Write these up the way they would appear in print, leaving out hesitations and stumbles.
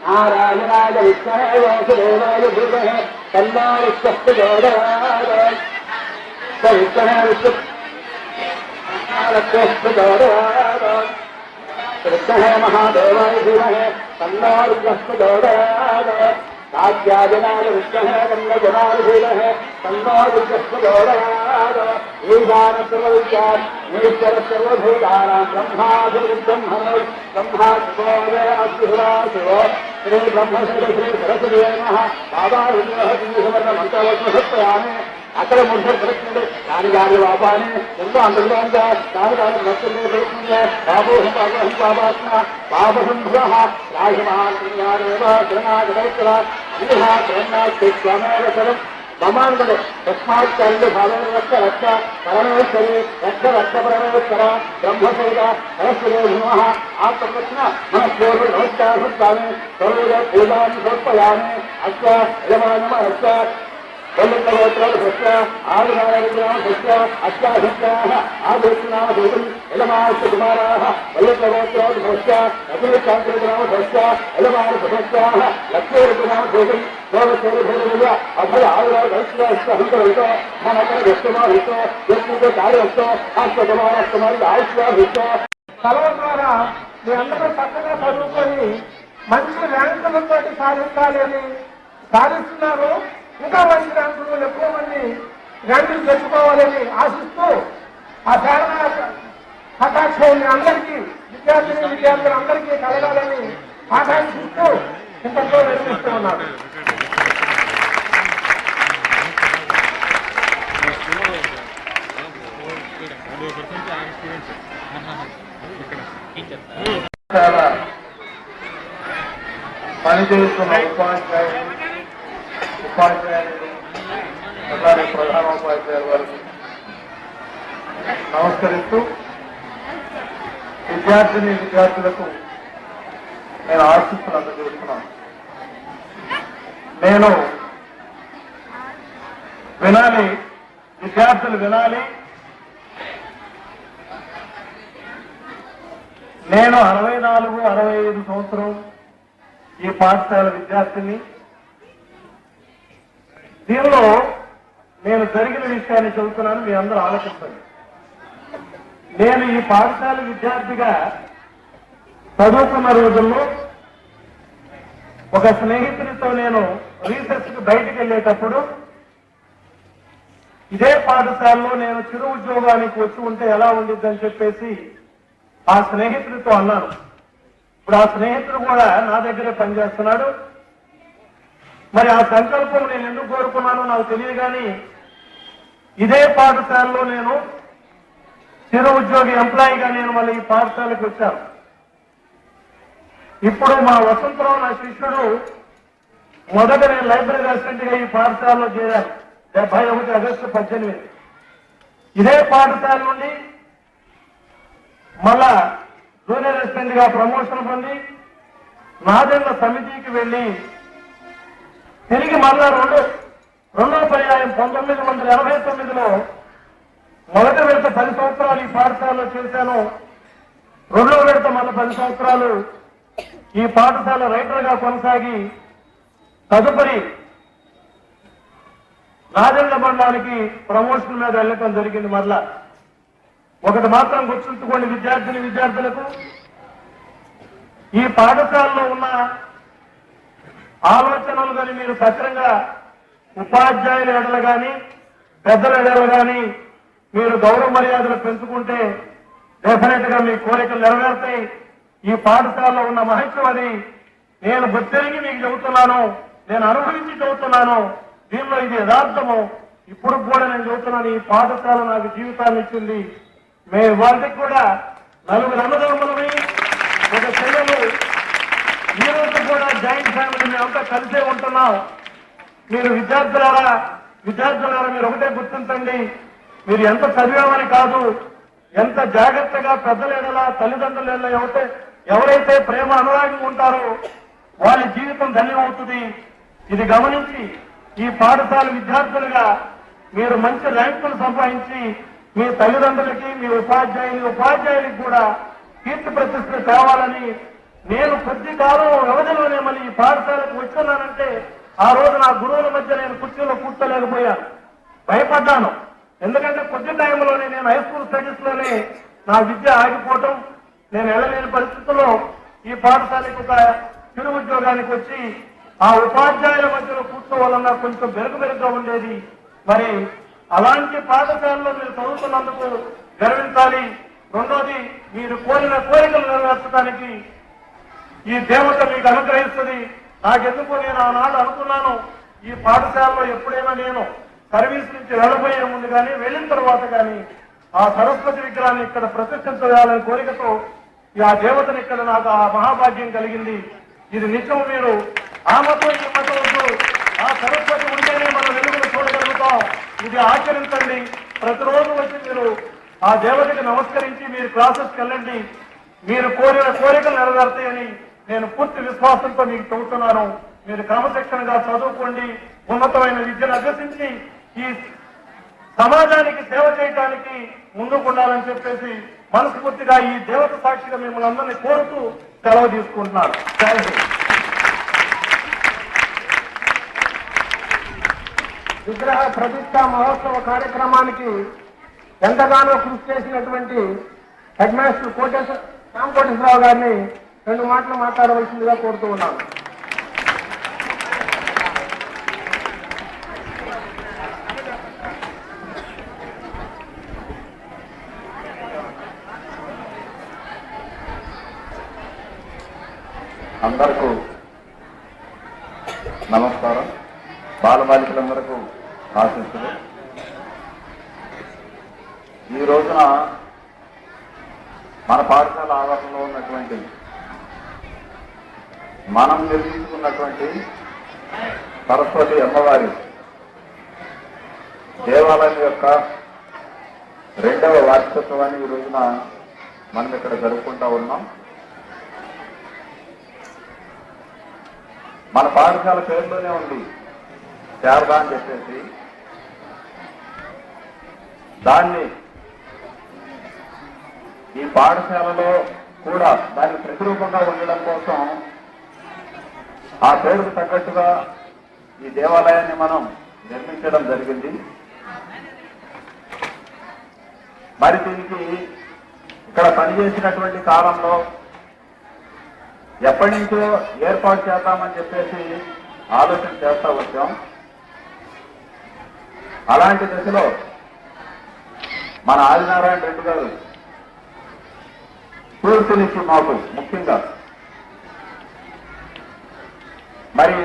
नारायणाय विष्णवे वासुदेवाय धीमहि तन्नो विष्णुः प्रचोदयात्। कृष्णः महादेवाय धीमहि तन्नो विष्णुः प्रचोदयात्। कात्यायनाय विष्णवे तन्नजनाय धीमहि तन्नो विष्णुः प्रचोदयात्। ईशान सर्वविद्यात् ईश्वर सर्वभूतानां ब्रह्माधिब्रह्मणे ब्रह्मा शिवोदय अद्भुता शिवो श्री ब्रह्मश्री श्री सरस्वती नमः। बाबा सुवर्ण मंत्रवत्न सत्यामे అక్కడ ముందు పెడుతుంది దాని గారి బాబాని ఎంతో అంతర్గంగా దాని దాని భక్తులు పెడుతుంది బాబు బాబాత్మ బాబుంభ రాజమాన్యాదేవరణాగరం మమాంగడు తస్మాత్ కళ్ళు భావేన రక్ష రక్ష పరమేశ్వరి రక్ష రక్ష పరమేశ్వర బ్రహ్మశైల సరస్వతి నమః. ఆత్మకృష్ణ మనస్పూర్వ నమస్కారం స్వామి సర్వ పూజాన్ని సమర్పయామి. అస్య యజమానమ అస్య అష్టాశక్త్యాः ఆదిత్యనామధూతం యజమానకుమారాः వల్లభగోత్రోద్భవశ్చ రజనీకాంతనామధోశ్చ యజమానసుభశ్చాः లక్ష్మీరుద్రనామధూతం దేవసేనభూత అభయ ఆయుర్వేదైశ్వర్యహితో మనకర వ్యక్తమాహితో వ్యక్తిగత కార్యతో ఆత్మకుమారకుమారి ఆయుష్వాహితో కలవ ద్వారా మీ అందరూ చక్కగా చదువుకొని మంచి ర్యాంకులతో సాధించాలని సాధిస్తున్నారు. ఇంకా మంచి ర్యాంకులు ఎక్కువ మంది ర్యాంకులు తెచ్చుకోవాలని ఆశిస్తూ ఆ సాధన కటాక్షాన్ని అందరికీ విద్యార్థులందరికీ కలగాలని ఆకాంక్షిస్తూ ఇంతతో నిర్మిస్తూ ఉన్నారు. పనిచేస్తున్న ఉపాధ్యాయులు అలాగే ప్రధాన ఉపాధ్యాయుల వారికి నమస్కరిస్తూ విద్యార్థులకు నేను ఆశిస్తులు అందజేస్తున్నాను. నేను వినాలి, విద్యార్థులు వినాలి. నేను 64-65 సంవత్సరం ఈ పాఠశాల విద్యార్థిని. దీనిలో నేను జరిగిన విషయాన్ని చెబుతున్నాను, మీ అందరూ ఆలోచించండి. నేను ఈ పాఠశాల విద్యార్థిగా చదువుతున్న రోజుల్లో ఒక స్నేహితుడితో నేను రీసెర్చ్ కు బయటికి వెళ్ళేటప్పుడు ఇదే పాఠశాలలో నేను చిరు ఉద్యోగానికి వచ్చి ఉంటే ఎలా ఉండిద్దని చెప్పేసి ఆ స్నేహితుడితో అన్నాను. ఇప్పుడు ఆ స్నేహితుడు కూడా నా దగ్గరే పనిచేస్తున్నాడు. మరి ఆ సంకల్పం నేను ఎందుకు కోరుకున్నానో నాకు తెలియదు, కానీ ఇదే పాఠశాలలో నేను చిరు ఉద్యోగి ఎంప్లాయీగా నేను మళ్ళీ ఈ పాఠశాలకు వచ్చాను. ఇప్పుడు మా వసంతరావు నా శిష్యుడు మొదట నేను లైబ్రరీ అసిస్టెంట్ గా ఈ పాఠశాలలో చేరాను 71 ఆగస్టు 18. ఇదే పాఠశాల నుండి మళ్ళా జూనియర్ అసిస్టెంట్ గా ప్రమోషన్ పొంది నాదెండ్ల సమితికి వెళ్ళి తిరిగి మళ్ళా రెండో పర్యాయం 1989లో మొదటి విడత 10 సంవత్సరాలు ఈ పాఠశాలలో చేశాను. రెండో విడత మళ్ళీ 10 సంవత్సరాలు ఈ పాఠశాల రైటర్ గా కొనసాగి తదుపరి నాదెండ్ల మండలానికి ప్రమోషన్ మీద వెళ్ళటం జరిగింది. మరలా ఒకటి మాత్రం గుర్తుంచుకోండి విద్యార్థులకు, ఈ పాఠశాలలో ఉన్న ఆలోచనలు కానీ మీరు సక్రంగా ఉపాధ్యాయుల ఎడలు కానీ పెద్దల ఎడలు కానీ మీరు గౌరవ మర్యాదలు పెంచుకుంటే డెఫినెట్ గా మీ కోరికలు నెరవేరుతాయి. ఈ పాఠశాలలో ఉన్న మహత్యం అది నేను గుర్తిరిగి మీకు చెబుతున్నాను, నేను అనుభవించి చెబుతున్నాను. దీనిలో ఇది యథార్థము. ఇప్పుడు కూడా నేను చెబుతున్నాను, ఈ పాఠశాల నాకు జీవితాన్ని ఇచ్చింది. మేము వారికి కూడా 4 అన్నదమ్ములని ఒక చెల్లెలు, ఈ రోజు కూడా జాయింట్ ఫ్యామిలీ మేమంతా కలిసే ఉంటున్నాం. మీరు విద్యార్థులారా మీరు ఒకటే గుర్తించండి, మీరు ఎంత చదివామని కాదు, ఎంత జాగ్రత్తగా పెద్దల ఎడల తల్లిదండ్రుల ఎడల ఎవరైతే ప్రేమ అనురాగం ఉంటారో వాళ్ళ జీవితం ధన్యమవుతుంది. ఇది గమనించి ఈ పాఠశాల విద్యార్థులుగా మీరు మంచి ర్యాంకులు సంపాదించి మీ తల్లిదండ్రులకి మీ ఉపాధ్యాయులకు కూడా కీర్తి ప్రతిష్టలు కావాలని నేను కొద్ది కాలం వ్యవధిలోనే మళ్ళీ ఈ పాఠశాలకు వచ్చున్నానంటే ఆ రోజు నా గురువుల మధ్య నేను కుర్చీలో కూర్చోలేకపోయాను, భయపడ్డాను. ఎందుకంటే కొద్ది టైంలోనే నేను హై స్కూల్ స్టడీస్ లోనే నా విద్య ఆగిపోవటం, నేను వెళ్ళలేని పరిస్థితుల్లో ఈ పాఠశాలకు ఒక చిరు ఉద్యోగానికి వచ్చి ఆ ఉపాధ్యాయుల మధ్యలో కూర్చోవాలన్నా కొంచెం బెరుకుగా ఉండేది. మరి అలాంటి పాఠశాలలో మీరు చదువుతున్నందుకు గర్వించాలి. రెండోది, మీరు కోరిన కోరికలు నెరవేర్చడానికి ఈ దేవత మీకు అనుగ్రహిస్తుంది. నాకెందుకు నేను ఆనాడు అనుకున్నాను, ఈ పాఠశాలలో ఎప్పుడైనా నేను సర్వీస్ నుంచి వెళ్ళబోయే ముందు కానీ వెళ్ళిన తర్వాత కానీ ఆ సరస్వతి విగ్రహాన్ని ఇక్కడ ప్రతిష్ఠించాలనే కోరికతో ఆ దేవతని ఇక్కడ నాకు ఆ మహాభాగ్యం కలిగింది. ఇది నిత్యం మీరు ఆ మతం ఈ మతం వద్దు, ఆ సరస్వతి ఉంటేనే మనం వెలుగును చూడగలుగుతాం. ఇది ఆచరించండి. ప్రతిరోజు వచ్చి మీరు ఆ దేవతకి నమస్కరించి మీరు క్లాసెస్కి వెళ్ళండి. మీరు కోరిన కోరికలు నెరవేరుతాయని నేను పూర్తి విశ్వాసంతో మీకు చెబుతున్నాను. మీరు క్రమశిక్షణగా చదువుకోండి, ఉన్నతమైన విద్యను అభ్యసించి ఈ సమాజానికి సేవ చేయడానికి ముందుకుండాలని చెప్పేసి మనస్ఫూర్తిగా ఈ దేవత సాక్షిగా మిమ్మల్ని అందరినీ కోరుతూ సెలవు తీసుకుంటున్నారు. జై హింద్. విగ్రహ ప్రతిష్ట మహోత్సవ కార్యక్రమానికి ఎంతగానో కృషి చేసినటువంటి హెడ్ మాస్టర్ కోటేశ్వరరావు గారిని 2 మాటలు మాట్లాడవలసిందిగా కోరుతూ ఉన్నాను. అందరికీ నమస్కారం. బాలబాలికలందరికీ ఆశిస్తులు. ఈ రోజున మన పాఠశాల ఆవరణలో ఉన్నటువంటి మనం నిర్మించుకున్నటువంటి సరస్వతి అమ్మవారి దేవాలయం యొక్క 2వ వార్షికోత్సవాన్ని ఈ రోజున మనం ఇక్కడ జరుపుకుంటా ఉన్నాం. మన పాఠశాల పేరులోనే ఉంది శారదా అని చెప్పేసి. దాన్ని ఈ పాఠశాలలో కూడా దానికి ప్రతిరూపంగా ఉండడం కోసం ఆ పేరుకు తగ్గట్టుగా ఈ దేవాలయాన్ని మనం నిర్మించడం జరిగింది. మరి దీనికి ఇక్కడ పనిచేసినటువంటి కాలంలో ఎప్పటి నుంచో ఏర్పాటు చేద్దామని చెప్పేసి ఆలోచన చేస్తా వచ్చాం. అలాంటి దశలో మన ఆదినారాయణ రెడ్డి గారు పూర్తినిచ్చి మాకు ముఖ్యంగా మరి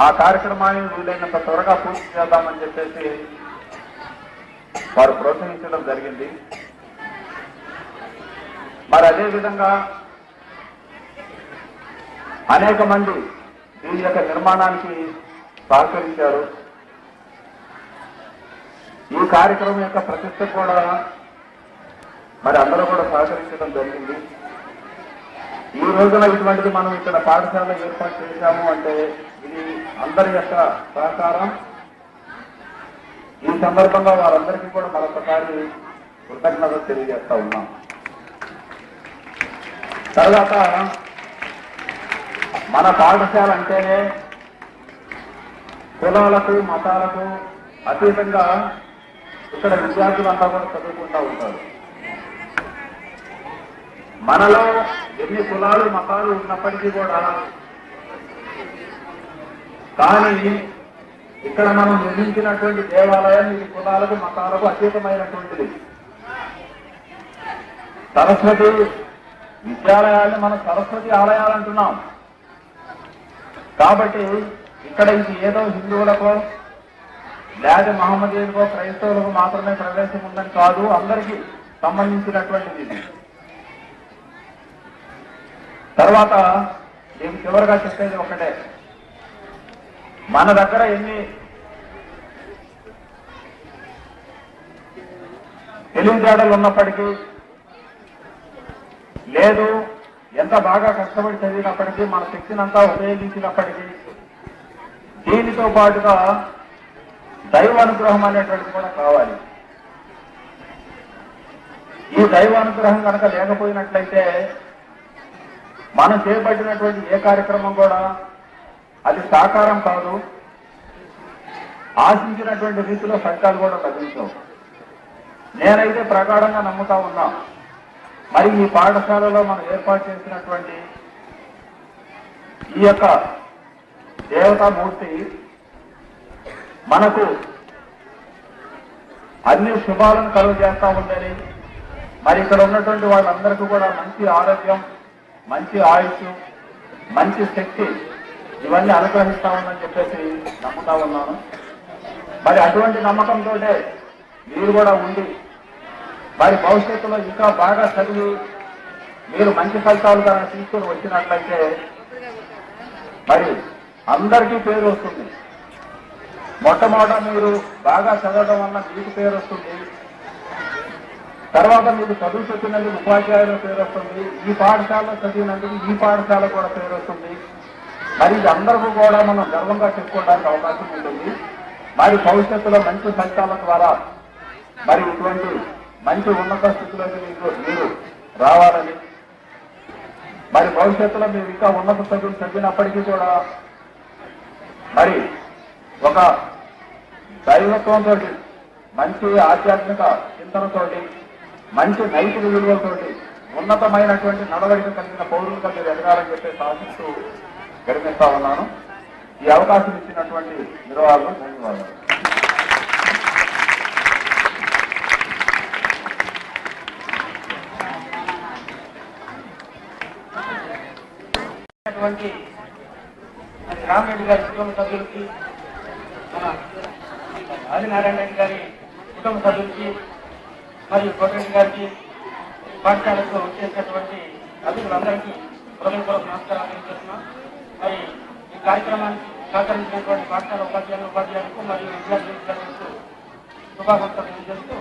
ఆ కార్యక్రమాన్ని వీలైనంత త్వరగా పూర్తి చేద్దామని చెప్పేసి వారు ప్రోత్సహించడం జరిగింది. మరి అదేవిధంగా అనేక మంది దీని యొక్క నిర్మాణానికి సహకరించారు. ఈ కార్యక్రమం యొక్క ప్రతిష్ట కూడా మరి అందరూ కూడా సహకరించడం జరిగింది. ఈ రోజున ఇటువంటిది మనం ఇక్కడ పాఠశాల ఏర్పాటు చేశాము అంటే ఇది అందరి యొక్క సహకారం. ఈ సందర్భంగా వారందరికీ కూడా మరొకసారి కృతజ్ఞతలు తెలియజేస్తా ఉన్నాం. తర్వాత మన పాఠశాల అంటేనే కులాలకు మతాలకు అతీతంగా ఇక్కడ విద్యార్థులంతా కూడా చదువుకుంటూ ఉంటారు. మనలో ఎన్ని కులాలు మతాలు ఉన్నప్పటికీ కూడా కానీ ఇక్కడ మనం నిర్మించినటువంటి దేవాలయం ఇది కులాలకు మతాలకు అతీతమైనటువంటిది. సరస్వతి విద్యాలయాన్ని మనం సరస్వతి ఆలయాలు అంటున్నాం. కాబట్టి ఇక్కడ ఇది ఏదో హిందువులకో లేదా మహమ్మదీయులకో క్రైస్తవులకు మాత్రమే ప్రవేశం ఉందని కాదు, అందరికీ సంబంధించినటువంటిది ఇది. తర్వాత నేను చివరిగా చెప్పేది ఒకటే, మన దగ్గర ఎన్ని తెలివితేటలు ఉన్నప్పటికీ లేదు ఎంత బాగా కష్టపడి చదివినప్పటికీ మన శక్తినంతా ఉపయోగించినప్పటికీ దీనితో పాటుగా దైవానుగ్రహం అనేటువంటిది కూడా కావాలి. ఈ దైవానుగ్రహం కనుక లేకపోయినట్లయితే మనం చేపట్టినటువంటి ఏ కార్యక్రమం కూడా అది సాకారం కాదు, ఆశించినటువంటి రీతిలో ఫలితాలు కూడా లభించవు. నేనైతే ప్రగాఢంగా నమ్ముతా ఉన్నా. మరి ఈ పాఠశాలలో మనం ఏర్పాటు చేసినటువంటి ఈ యొక్క దేవతామూర్తి మనకు అన్ని శుభాలను కలుగజేస్తా ఉందని, మరి ఇక్కడ ఉన్నటువంటి వాళ్ళందరికీ కూడా మంచి ఆరోగ్యం, మంచి ఆయుష్, మంచి శక్తి ఇవన్నీ అనుగ్రహిస్తా ఉందని చెప్పేసి నమ్ముతా ఉన్నాను. మరి అటువంటి నమ్మకంతో మీరు కూడా ఉండి మరి భవిష్యత్తులో ఇంకా బాగా చదివి మీరు మంచి ఫలితాలు తీసుకుని వచ్చినట్లయితే మరి అందరికీ పేరు వస్తుంది. మొట్టమొదట మీరు బాగా చదవడం వల్ల మీకు పేరు వస్తుంది. తర్వాత మీకు చదువు చెప్పినందుకు ఉపాధ్యాయుల పేరు వస్తుంది. ఈ పాఠశాలలో చదివినందుకు ఈ పాఠశాల కూడా పేరు వస్తుంది. మరి ఇది అందరికీ కూడా మనం గర్వంగా చెప్పుకోవడానికి అవకాశం ఉంటుంది. మరి భవిష్యత్తులో మంచి ఫలితాల ద్వారా మరి ఇటువంటి మంచి ఉన్నత స్థితిలోకి మీరు రావాలని, మరి భవిష్యత్తులో మీరు ఇంకా ఉన్నత చదువులు చదివినప్పటికీ కూడా మరి ఒక దైవత్వంతో మంచి ఆధ్యాత్మిక చింతనతోటి మంచి నైతిక విలువలతోటి ఉన్నతమైనటువంటి నడవడిక కలిగిన పౌరులుగా మీరు ఎదగాలని చెప్పి ఆశిస్తూ విరమిస్తా ఉన్నాను. ఈ అవకాశం ఇచ్చినటువంటి నిర్వాహకులు ధన్యవాదాలు. రామరెడ్డి గారి కుటుంబ సభ్యులకి, మన ఆదినారాయణ రెడ్డి గారి కుటుంబ సభ్యులకి మరియు కోటరెడ్డి గారికి పాఠశాలకు వచ్చేసినటువంటి అతిథులందరికీ హృదయపూర్వక నమస్కారాలు తెలియజేస్తున్నాం. మరి ఈ కార్యక్రమానికి సహకరించినటువంటి పాఠశాల ఉపాధ్యాయులకు మరియు విద్యార్థులకు శుభాకాంక్షలు తెలియజేస్తూ